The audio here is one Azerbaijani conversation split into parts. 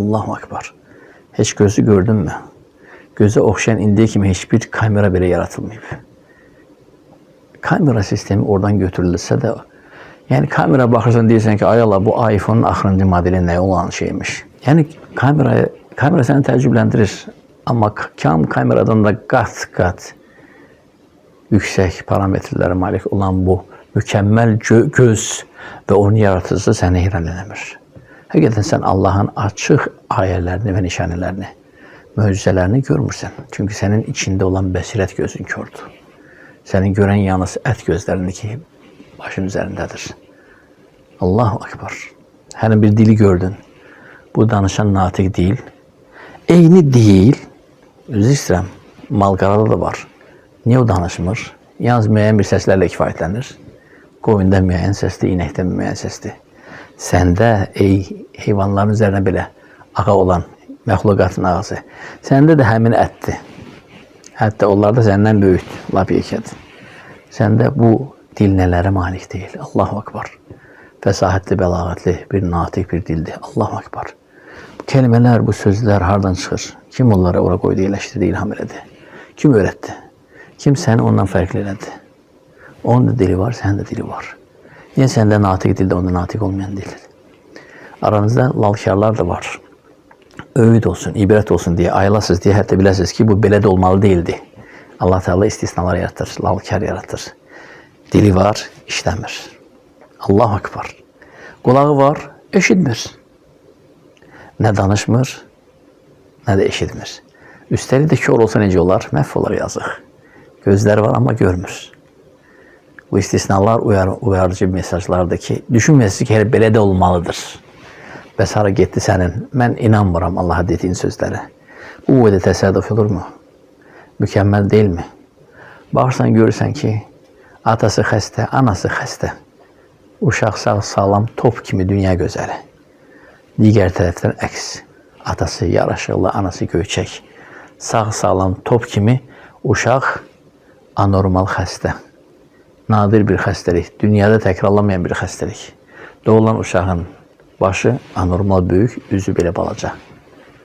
Allahu Akbar. Heç gözü gördün mü? Gözə oxşayan indiyə kimi heç bir kamera belə yaratılmayıb. Kamera sistemi oradan götürülürsə də, yəni kamera baxırsan deyirsən ki, ay Allah, bu iPhone-un axırıncı modeli nə olan şeymiş. Yəni kamera səni təəccübləndirir. Amma kameradan da qat-qat yüksək parametrlərə malik olan bu mükəmməl göz və onun yaratıcısı səni heyran eləmir. Həqiqətən sən Allahın açıq ayələrini və nişanələrini, möcüzələrini görmürsən. Çünki sənin içində olan bəsirət gözün kördür. Sənin görən yalnız ət gözlərində ki, başın üzərindədir. Allahu Akbar. Hər bir dili gördün. Bu danışan natiq deyil. Eyni deyil. Üzr istəyirəm. Mal-qarada da var. Niyə o danışmır? Yalnız müəyyən bir səslərlə kifayətlənir. Qoyunda müəyyən səsdir, inəkdə müəyyən səsdir. Səndə, heyvanların üzərinə belə ağa olan məxluqatın ağası. Səndə də həmin ətdir. Hətta onlar da səndən böyükdür, lap yekədir. Səndə bu dil nələrə malik deyil. Allahu Akbar. Fəsahətli, bəlağətli bir natiq bir dildir. Allahu Akbar. Bu kelimələr, bu sözlər hardan çıxır? Kim onlara ora qoydu, eləşdirdi, ilham elədi? Kim öyrətdi? Kim səni ondan fərqli elədi? Onun da dili var, sənin də dili var. Niyə səndə natiq dildə, onda natiq olmayan dildir? Aranızda lalkarlar da var. Öğüd olsun, ibrət olsun deyə, ayılasız deyə hətta biləsiniz ki, bu belə də olmalı değildi. Allah Teala istisnalar yaratır, lalkar yaratır. Dili var, işləmir. Allahu Akbar. Qulağı var, eşitmir. Nə danışmır, nə də eşitmir. Üstəlik də kör olsa necə olar? Məhv olar, yazıq. Gözləri var, amma görmür. Bu istisnalar uyarıcı mesajlardır ki, düşünməsiniz ki, belə də olmalıdır. Bəs hara getdi sənin? Mən inanmıram Allah'a dediyin sözlərə. Bu boyda təsadüf olurmu? Mükəmməl deyilmi? Baxırsan, görürsən ki, atası xəstə, anası xəstə. Uşaq sağlam, top kimi dünya gözəli. Digər tərəfdən əks. Atası yaraşıqlı, anası göyçək. Sağlam, top kimi uşaq anormal xəstə. Nadir bir xəstəlik, dünyada təkrarlanmayan bir xəstəlik. Doğulan uşağın başı anormal böyük, üzü belə balaca.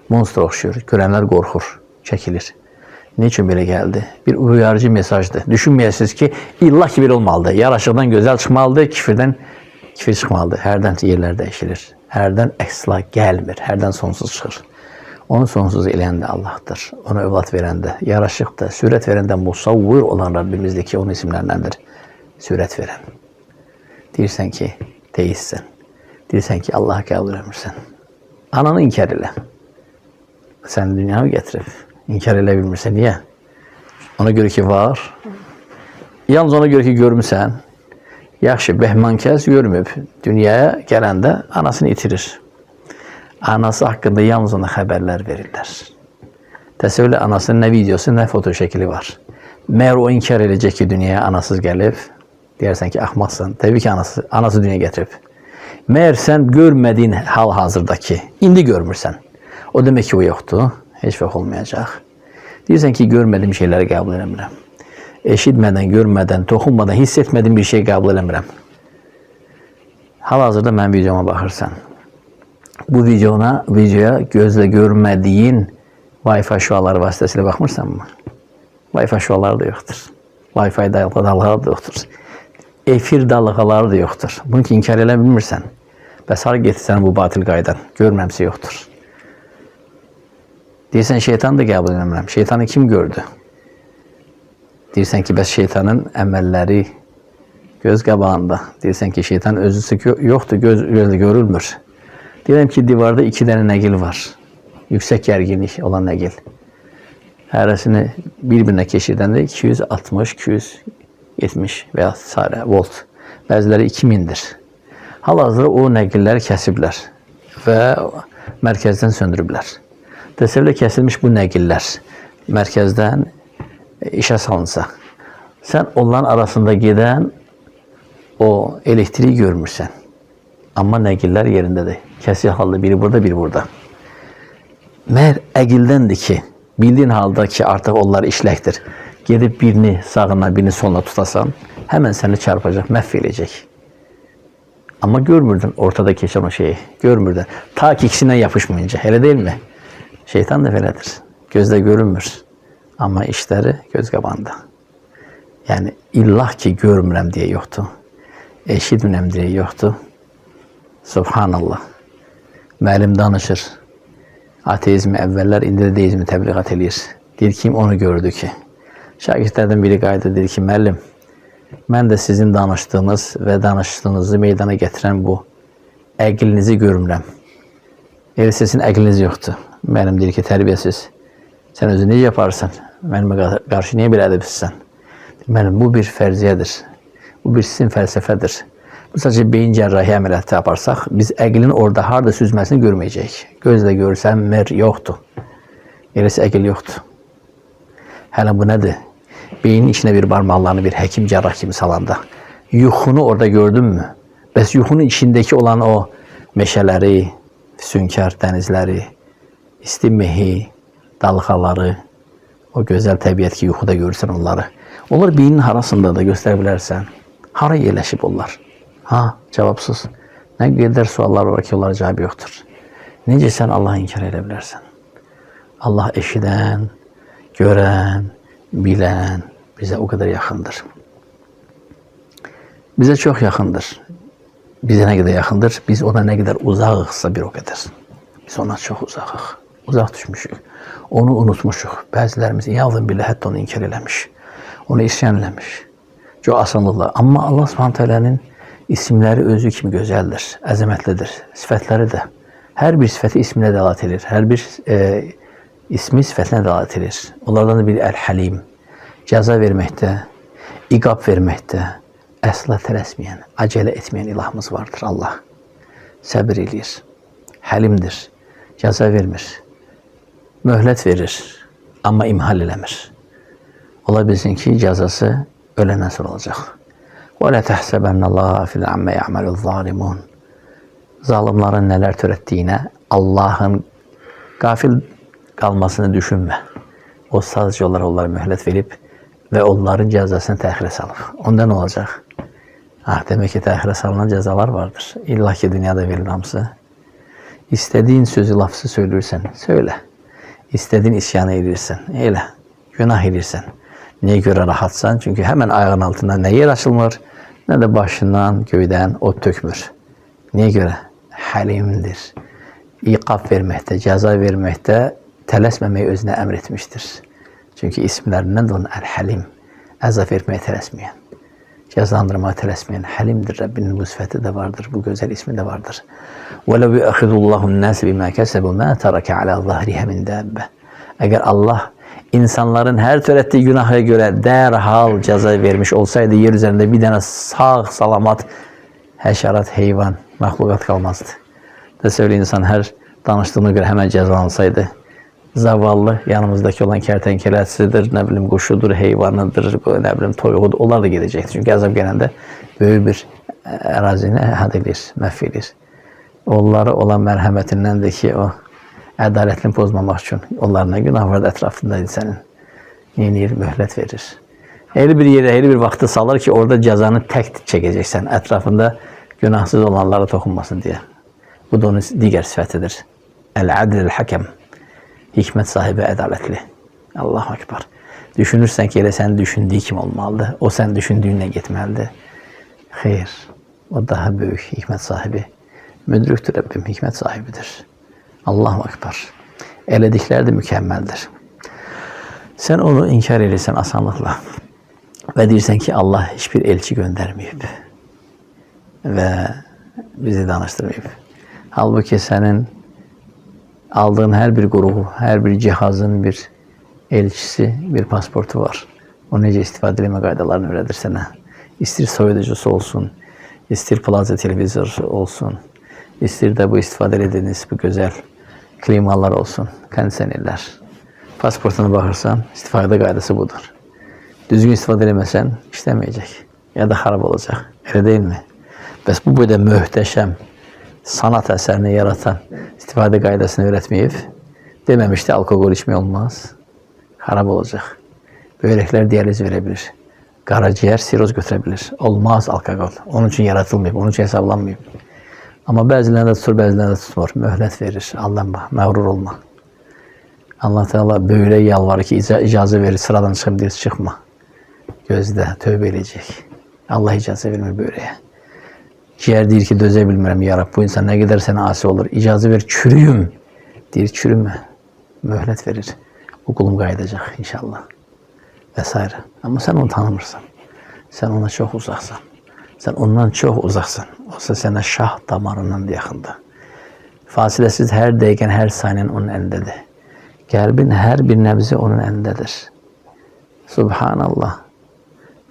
Monster oxşuyur, görənlər qorxur, çəkilir. Niçin belə gəldi? Bir uyarıcı mesajdır. Düşünməyəsiniz ki, illa ki, belə olmalıdır. Yaraşıqdan gözəl çıxmalıdır, kifirdən kifir çıxmalıdır. Hərdən yerlər dəyişilir. Hərdən əksla gəlmir, hərdən sonsuz çıxır. Onu sonsuz eləyən də Allahdır. Ona övlad verən də, yaraşıq da, sürət verən də musavvir olan Rabbimizdir ki, onun isimlərindəndir. Sürət verən. Deyirsən ki, deistsən. Deyirsən ki, Allah'a qəbul etmirsən. Ananı inkar elə. Səni dünyaya gətirib. İnkar elə bilmirsən. Niyə? Ona görə ki, var. Yalnız ona görə ki, görmüsən. Yaxşı, bəhmankəs görmüb. Dünyaya gələndə anasını itirir. Anası haqqında yalnız ona xəbərlər verirlər. Təsəvvürlə anasının nə videosu, nə foto şəkili var. Məyər o inkar edəcək ki, dünyaya anasız gəlib. Deyərsən ki, axmaqsan. Təbii ki, anası dünyaya gətirib. Məyər sən görmədiyin hal-hazırdakı, indi görmürsən. O demək ki, o yoxdur. Heç vaxt olmayacaq. Deyirsən ki, görmədiyim şeyləri qəbul eləmirəm. Eşitmədən, görmədən, toxunmadan, hiss etmədiyim bir şey qəbul eləmirəm. Hal-hazırda mənim videoma baxırsan. Bu videoya gözlə görmədiyin Wi-Fi şüaları vasitəsilə baxmırsanmı? Wi-Fi şüaları da yoxdur. Wi-Fi dalğaları da yoxdur. Efir dalğaları da yoxdur. Bunu ki, inkar elə bilmirsən. Bəs hara getirsən bu batil qaydan? Görməmsi yoxdur. Deyirsən, şeytanı da qəbul eləmirəm. Şeytanı kim gördü? Deyirsən ki, bəs şeytanın əməlləri göz qabağında. Deyirsən ki, şeytan özüsü yoxdur, gözlə görülmür. Deyirəm ki, divarda 2 dənə nəqil var. Yüksək gərginlik olan nəqil. Hərəsini bir-birinə keçirdəndə 260, 270 və ya s. volt. Bəziləri 2000'dir. Hal-hazırda o nəqilləri kəsiblər və mərkəzdən söndürüblər. Təsəvvürlə kəsilmiş bu nəqillər mərkəzdən işə salınsa, sən onların arasında gedən o elektriği görmürsən. Amma nəqillər yerindədir. Kəsik halda biri burada, biri burada. Məhər əqildəndir ki, bildiyin halda ki, artıq onlar işləkdir. Gedib birini sağına, birini soluna tutasan, həmən səni çarpacaq, məhv eləyəcək. Ama görmürdün ortada geçen o şeyi. Görmürdün. Ta ki ikisinden yapışmayınca. Hele değil mi? Şeytan da böyledir. Gözde görünmür. Ama işleri göz qabağında. Yani illah ki görmürəm diye yoktu. Eşitmirəm diye yoktu. Subhanallah. Müəllim danışır. Ateizmi əvvəllər, indi də deizmi təbliğat eləyir. Deyir kim onu gördü ki? Şagirdlərdən biri qayıdı, deyir ki, müəllim, mən də sizin danışdığınız və danışdığınızı meydana gətirən bu əqlinizi görmürəm. Elə sizin əqliniz yoxdur. Müəllim deyir ki, tərbiyəsiz. Sən özü necə yaparsan? Mənimə qarşı niyə belə edibsən? Müəllim, bu bir fərziyyədir. Bu bir sizin fəlsəfədir. Bu sadəcə beyin cərrahi əməliyyatı yaparsaq, biz əqlin orada harada süzməsini görməyəcəyik. Gözlə görsən, yoxdur. Eləsi əql yoxdur. Hələ bu nədir? Beynin içine bir parmağlarını bir həkim cərrah kimi salanda. Yuxunu orada gördün mü? Bəs yuxunun içindeki olan o meşələri, sünkar dənizləri, isti mehi, dalğaları, o gözəl təbiət ki, yuxuda görürsən onları. Onlar beynin harasında da göstərə bilərsən. Hara yerləşib onlar? Ha, cavabsız. Nə qədər suallar var ki, onlara cavab yoxdur. Necə sən Allah'ı inkar edə bilərsən? Allah eşidən, görən, bilən, bize o kadar yakındır. Bize çok yakındır. Bize ne kadar yakındır? Biz ona ne kadar uzağıqsa bir o kadar. Biz ona çok uzağıq. Uzaq düşmüşük. Onu unutmuşuk. Bəzilərimiz yalnız bile hətta onu inkar eləmiş. Onu isyan eləmiş. Çok asanlıqla. Amma Allah Subhanahu isimləri özü kimi gözəldir, əzəmətlidir. Sifətləri də. Hər bir sifəti isminə dəlalət edir. Hər bir ismi sifətinə dəlalət edir. Onlardan da bir Əl-Həlim. Cəza verməkdə, iqab verməkdə əsla tələsməyən, acele etməyən ilahımız vardır Allah. Səbir eləyir, həlimdir, cəza vermir, möhlət verir, amma imhal eləmir. Ola bilsin ki, cəzası öləndən sonra olacaq. وَلَا تَحْسَبَنَّ اللّٰهَ غَافِلًا عَمَّا يَعْمَلُ الظَّالِمُونَ Zalimların neler törətdiyinə Allah'ın gafil qalmasını düşünmə. O sadəcə onlara möhlət verib ve onların cezasını təxirə salıb. Onda ne olacak? Demek ki təxirə salınan cezalar vardır. İlla ki dünyada verilir hamısı. İstediğin sözü, lafzı söylürsen, söyle. İstediğin isyanı edirsən, elə. Günah edirsən. Niye göre rahatsan? Çünkü hemen ayağın altından ne yer açılmır, ne de başından, göyden ot tökmür. Niye göre? Halimdir. İqab verməkdə, ceza verməkdə tələsməməyi özünə əmr etmiştir. Çünkü isimlerinden de onun El-Halim, əzab verməyə tələsməyən, cəzalandırmağa tələsməyən Halimdir. Rabbinin bu sifəti de vardır, bu güzel ismi de vardır. وَلَوْ يَأْخِذُ اللّٰهُ النَّاسِ بِمَا كَسَبُوا مَا تَرَكَ عَلَى ظَهْرِهَا مِنْ دَابَّةٍ Eğer Allah insanların her törətdiyi günaha göre dərhal ceza vermiş olsaydı, yer üzerinde bir tane sağ, salamat, həşərat, heyvan, məxluqat kalmazdı. Təsəvvür insan her danıştığına göre hemen cezalansaydı, zavallı yanımızdaki olan kertenkelesidir, ne bileyim kuşudur, heyvanıdır, ne bileyim toyuğudur, onlar da gidecektir. Çünkü azap gelende büyük bir ərazini əhad edir, məhv edir. Onlara olan mərhəmətindən de ki o ədalətini pozmamaq üçün onlarına günah var da ətrafındaydı sənin. Yenir, möhlət verir. Elə bir yerə, elə bir vaxtı salır ki orada cəzanı tək çəkəcəksən. Ətrafında günahsız olanlara toxunmasın diye. Bu da onun digər sifətidir. El-adil el-hakem. Hikmət sahibi, ədalətli. Allahu Ekber. Düşünürsən ki, elə sənin düşündüyü kimi olmalıdır. O sən düşündüyünlə getməlidir. Xeyr. O daha böyük hikmət sahibi. Müdriktir Rabbim, hikmət sahibidir. Allahu Ekber. Elədikləri də mükəmməldir. Sen onu inkar edirsən asanlıqla. Və deyirsən ki, Allah hiçbir elçi göndermeyip ve bizi danıştırmayıp. Halbuki senin aldığın her bir grubu, her bir cihazın bir elçisi, bir pasportu var. O necə istifadə etmə qaydalarını öyrədir sənə. İstir soyuducusu olsun, istir plaza televizor olsun, istir de bu istifadə ediniz bu güzel klimalar olsun, kondisionerlər. Pasportuna baxırsan, istifadə qaydası budur. Düzgün istifadə eləməsən, işləməyəcək ya da xarab olacaq. Elə deyilmi? Bəs bu boyda möhtəşəm sanat əsərini yaratan istifadə qaydasını öyrətməyib, deməmişdi alkoqol içmək olmaz, xarab olacaq. Börekler diyaliz verebilir. Karaciğer siroz götürebilir. Olmaz alkol. Onun için yaratılmıyor. Onun için hesaplanmıyor. Ama bəzilərində tutur, bəzilərində tutmur. Möhlət verir. Aldanma, məğrur olma. Allah Teala böyle yalvarır ki icazə verir. Sıradan çıxıb deyir, çıxma. Gözdə, tövbə edəcək. Allah icazə vermir böyləyə. Ciğer deyir ki dözə bilmirəm ya Rab. Bu insan nə qədər sənə asi olur. İcazə ver, çürüyüm. Deyir, çürümə. Möhlət verir. Bu qulum qayıdacaq inşallah. Və s. Amma sən onu tanımırsan. Sən ona çox uzaqsan. Sən ondan çox uzaqsan. Olsa sənə şah damarından yaxında. Fasiləsiz hər dəqiqən, hər saniyen onun əlindədir. Qəlbin hər bir nəbzi onun əlindədir. Subhanallah.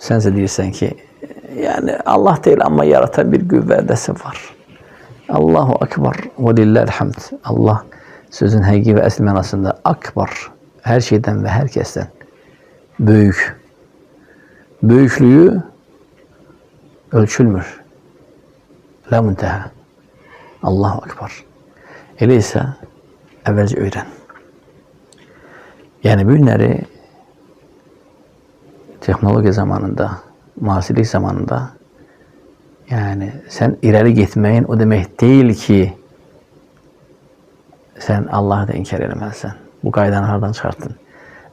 Sənsə deyirsən ki, yani Allah deyil amma yaratan bir qüvvədəsi var. Allahu akbar və lilləhilhamd. Allah sözün həqiqi və əsl mənasında akbar. Hər şeydən və hər kəsdən böyük. Böyüklüyü ölçülmür. La müntəhə. Allahu akbar. Elə isə əvvəlcə öyrən. Yani bu günləri teknoloji zamanında, müasirlik zamanında yani sen ileri gitmeyin o demek değil ki sen Allah'ı da inkar edemezsin. Bu qaydanı hardan çıxartdın?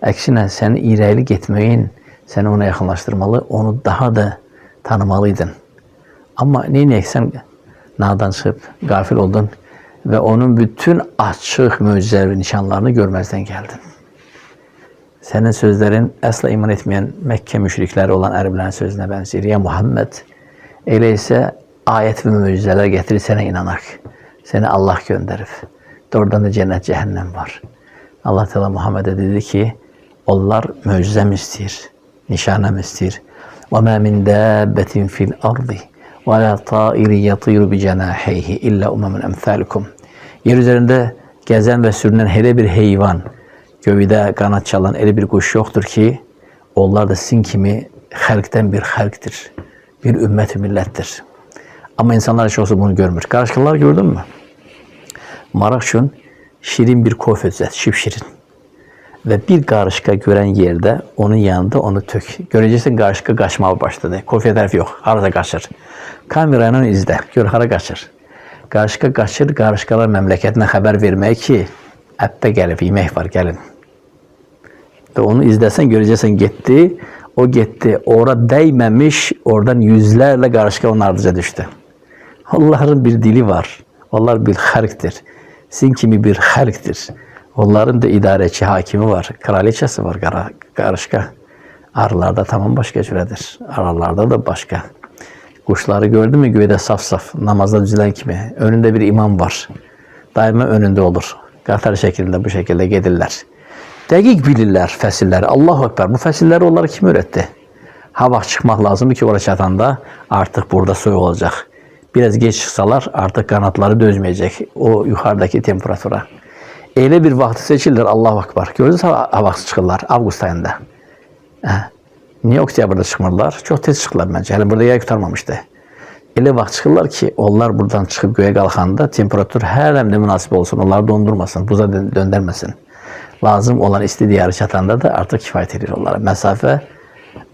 Əksinə sen ileri gitmeyin seni ona yaxınlaşdırmalı, onu daha da tanımalıydın. Ama neyinək sen nadan çıxıb, gafil oldun ve onun bütün açıq möcüzəli nişanlarını görmezden geldin. Senin sözlerin əsla iman etmeyen Mekke müşrikləri olan ərəblərin sözünə bənzəyir. Ya Muhammed, elə isə ayət və möcüzələr getirir sənə inanaq. Səni Allah gönderib. Doğrudan da cennet cehennem var. Allah Teala Muhammed'e dedi ki, onlar möcüzəm istəyir, nişanəm istəyir. وَمَا مِنْ دَابَّةٍ فِي الْأَرْضِ وَلَا طَائِرٍ يَطِيرُ بِجَنَاحَيْهِ إِلَّا أُمَمٌ أَمْثَالُكُمْ. Yer üzerinde gezen ve sürünen hele bir heyvan, gövdə qanat çalan elə bir quş yoxdur ki, onlar da sizin kimi xalqdən bir xalqdır, bir ümmət-i millətdir. Amma insanlar çoxsu bunu görmür. Qarışqalar gördün mü? Maraq üçün şirin bir kofe düzət, şipşirin. Və bir qarışqa görən yerdə onun yanında onu tök. Görəcəksən qarışqa qaçmağa başladı. Kofeyə tərəf yox, harada qaçır. Kamerayla izlə, gör hara qaçır. Qarışqa qaçır, qarışqalar məmləkətinə xəbər vermək ki, ətdə gəlib, yemək var, gəlin. Və onu izləsən, görəcəksən getdi, o getdi. Ora dəyməmiş, oradan yüzlərlə qarışqa onun ardıca düşdü. Onların bir dili var. Onlar bir xalqdır. Sizin kimi bir xalqdır. Onların da idarəçi, hakimi var. Kraliçəsi var, qarışqa. Arılarda tamam başqa cürədir. Arılarda da başqa. Quşları gördün mü göydə saf-saf, namazda düzülən kimi. Önündə bir imam var. Daima önündə olur. Qatar şəklində, bu şəkildə gedirlər. Dəqiq bilirlər fəsilləri. Allahu Ekber. Bu fəsilləri onlara kim öğretti? Ha vaxt çıxmaq lazımdır ki, ora çatanda artıq burada soyuq olacaq. Biraz geç çıxsalar artıq qanatları dözməyəcək o yuxarıdakı temperatura. Elə bir vaxtı seçirlər, Allahu Ekber. Gördünüz ha vaxt çıxırlar, avqust ayında. Niyə oktyabrda çıxmırlar? Çox tez çıxırlar məncə. Hələ burada yay qutarmamışdı. Elə vaxt çıxırlar ki, onlar buradan çıxıb göyə qalxanda temperatur hər həmdə münasib olsun, onları dondurmasın, buza döndərməsin. Lazım olan isti diyarı çatanda da artıq kifayət edir onlara. Məsafə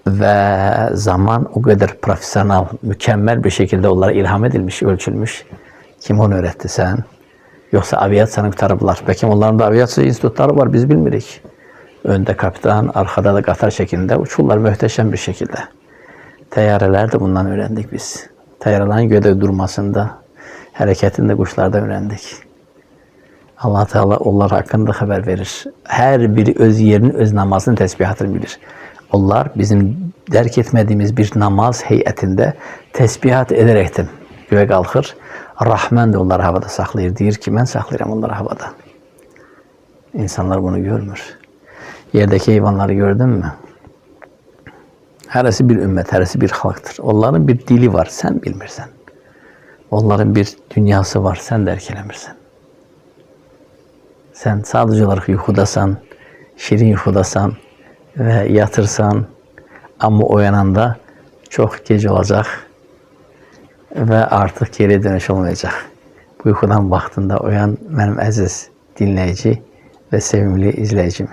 və zaman o qədər profesional, mükəmməl bir şəkildə onlara ilham edilmiş, ölçülmüş. Kim onu öğretti sən? Yoxsa aviasiyanı qutarıblar. Bəlkə onların da aviasiya institutları var, biz bilmirik. Öndə kapitan, arkada da qatar şəklində uçurlar möhtəşəm bir şəkildə. Təyyarələr də bundan öyrəndik biz. Təyyarələrin göydə durmasında, hərəkətində quşlardan öyrəndik. Allah Teala onlar haqqında xəbər verir. Hər biri öz yerini, öz namazını, təsbihatını bilir. Onlar bizim dərk etmədiyimiz bir namaz heyətində təsbihat edərəkdən göyə qalxır. Rahman da onları havada saxlayır. Deyir ki, mən saxlayıram onları havada. İnsanlar bunu görmür. Yerdəki heyvanları gördün mü? Hərəsi bir ümmət, hərəsi bir xalqdır. Onların bir dili var, sən bilmirsən. Onların bir dünyası var, sən dərk eləmirsən. Sən sadəcə olaraq yuxudasan, şirin yuxudasan və yatırsan, amma oyananda çox gec olacaq və artıq geri dönüş olmayacaq. Bu yuxudan vaxtında oyan mənim əziz dinləyici və sevimli izləyicim.